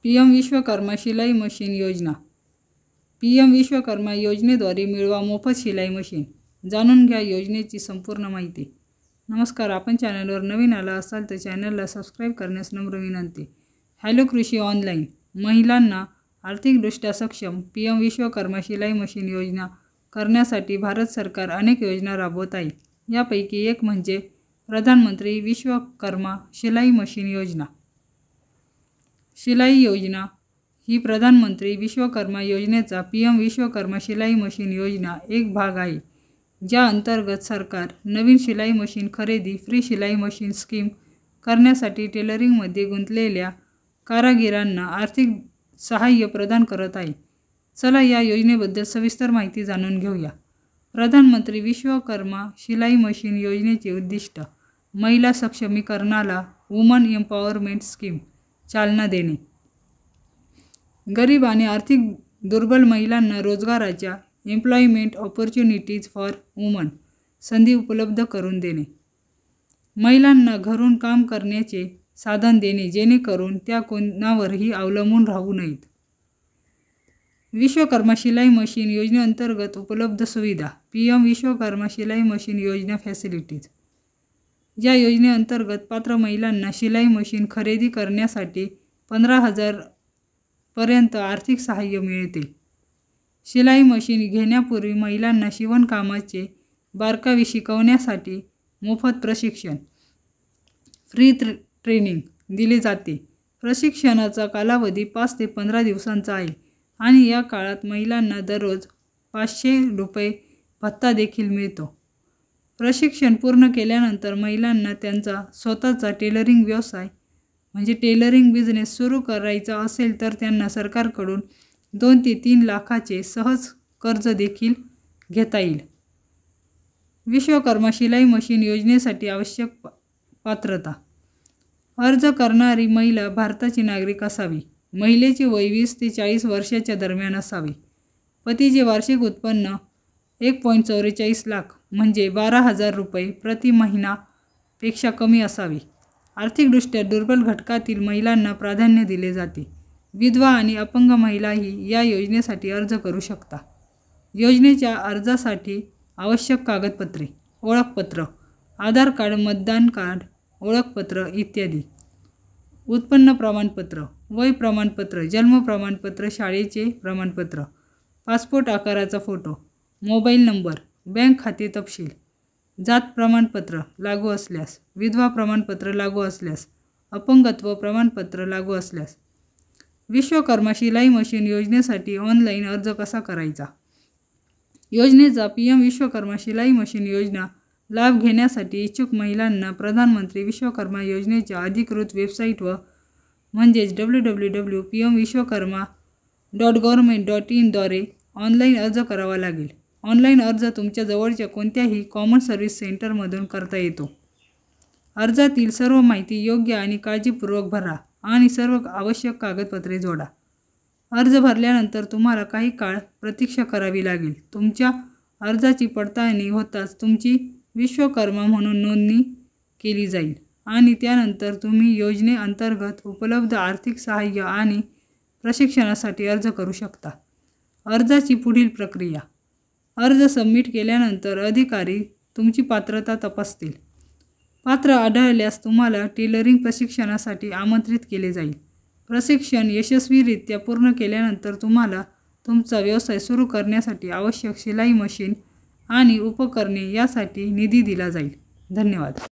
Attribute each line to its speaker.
Speaker 1: PM Vishwakarma शिलाई machine योजना। PM Vishwakarma योजनेद्वारे मिळवा मोफत शिलाई मशीन। जाणून घ्या योजनेची संपूर्ण माहिती। नमस्कार, आपण चॅनलवर नवीन आला असाल तर चॅनलला सबस्क्राईब करण्यास नम्र विनंती। हॅलो कृषी ऑनलाईन। महिलांना आर्थिकदृष्ट्या सक्षम PM विश्वकर्मा शिलाई मशीन योजना करण्यासाठी भारत सरकार अनेक योजना राबवत आहे। यापैकी एक म्हणजे प्रधानमंत्री विश्वकर्मा शिलाई मशीन योजना। शिलाई योजना ही प्रधानमंत्री विश्वकर्मा योजनेचा PM विश्वकर्मा शिलाई मशीन योजना एक भाग आहे, ज्या अंतर्गत सरकार नवीन शिलाई मशीन खरेदी, फ्री शिलाई मशीन स्कीम करण्यासाठी टेलरिंगमध्ये गुंतलेल्या कारागिरांना आर्थिक सहाय्य प्रदान करत आहे। चला या योजनेबद्दल सविस्तर माहिती जाणून घेऊया। प्रधानमंत्री विश्वकर्मा शिलाई मशीन योजनेचे उद्दिष्ट महिला सक्षमीकरणाला वुमन एम्पॉवरमेंट स्कीम चालना देणे, गरीब आणि आर्थिक दुर्बल महिलांना रोजगाराच्या एम्प्लॉयमेंट ऑपॉर्च्युनिटीज फॉर वुमन संधी उपलब्ध करून देणे, महिलांना घरून काम करण्याचे साधन देणे जेणेकरून त्या कोणावरही अवलंबून राहू नयेत। विश्वकर्मा शिलाई मशीन योजनेअंतर्गत उपलब्ध सुविधा PM विश्वकर्मा शिलाई मशीन योजना फॅसिलिटीज। या योजनेअंतर्गत पात्र महिलांना शिलाई मशीन खरेदी करण्यासाठी 15,000 पर्यंत आर्थिक सहाय्य मिळते। शिलाई मशीन घेण्यापूर्वी महिलांना शिवणकामाचे बारकावे शिकवण्यासाठी मोफत प्रशिक्षण, फ्री ट्रेनिंग दिले जाते। प्रशिक्षणाचा कालावधी 5 ते 15 दिवसांचा आहे आणि या काळात महिलांना दररोज 500 रुपये भत्ता देखील मिळतो। प्रशिक्षण पूर्ण केल्यानंतर महिलांना त्यांचा स्वतःचा टेलरिंग व्यवसाय म्हणजे टेलरिंग बिझनेस सुरू करायचा असेल तर त्यांना सरकारकडून 2 ते 3 लाखाचे सहज कर्ज देखील घेता येईल। विश्वकर्मा शिलाई मशीन योजनेसाठी आवश्यक पात्रता। अर्ज करणारी महिला भारताची नागरिक असावी। महिलेचे वय 20 ते 40 वर्षाच्या दरम्यान असावे। पतीचे वार्षिक उत्पन्न 1.44 लाख म्हणजे 12,000 रुपये प्रति महिना पेक्षा कमी असावे। आर्थिकदृष्ट्या दुर्बल घटकातील महिलांना प्राधान्य दिले जाते। विधवा आणि अपंग महिलाही या योजनेसाठी अर्ज करू शकता। योजनेच्या अर्जासाठी आवश्यक कागदपत्रे: ओळखपत्र, आधार कार्ड, मतदान कार्ड, ओळखपत्र इत्यादी। उत्पन्न प्रमाणपत्र, वय प्रमाणपत्र, जन्म प्रमाणपत्र, शाळेचे प्रमाणपत्र, पासपोर्ट आकाराचा फोटो, मोबाईल नंबर, बँक खाते तपशील, जात प्रमाणपत्र लागू असल्यास, विधवा प्रमाणपत्र लागू असल्यास, अपंगत्व प्रमाणपत्र लागू असल्यास। विश्वकर्मा शिलाई मशीन योजनेसाठी ऑनलाईन अर्ज कसा करायचा? योजनेचा PM विश्वकर्मा शिलाई मशीन योजना लाभ घेण्यासाठी इच्छुक महिलांना प्रधानमंत्री विश्वकर्मा योजनेच्या अधिकृत वेबसाईटवर म्हणजेच www.pmvishwakarma.government.in द्वारे ऑनलाईन अर्ज करावा लागेल। ऑनलाईन अर्ज तुमच्या जवळच्या कोणत्याही कॉमन सर्व्हिस सेंटरमधून करता येतो। अर्जातील सर्व माहिती योग्य आणि काळजीपूर्वक भरा आणि सर्व आवश्यक कागदपत्रे जोडा। अर्ज भरल्यानंतर तुम्हाला काही काळ प्रतीक्षा करावी लागेल। तुमच्या अर्जाची पडताळणी होताच तुमची विश्वकर्मा म्हणून नोंदणी केली जाईल आणि त्यानंतर तुम्ही योजनेअंतर्गत उपलब्ध आर्थिक सहाय्य आणि प्रशिक्षणासाठी अर्ज करू शकता। अर्जाची पुढील प्रक्रिया: अर्ज सबमिट केल्यानंतर अधिकारी तुमची पात्रता तपासतील। पात्र आढळल्यास तुम्हाला टेलरिंग प्रशिक्षणासाठी आमंत्रित केले जाईल। प्रशिक्षण यशस्वीरित्या पूर्ण केल्यानंतर तुम्हाला तुमचा व्यवसाय सुरू करण्यासाठी आवश्यक शिलाई मशीन आणि उपकरणे यासाठी निधी दिला जाईल। धन्यवाद।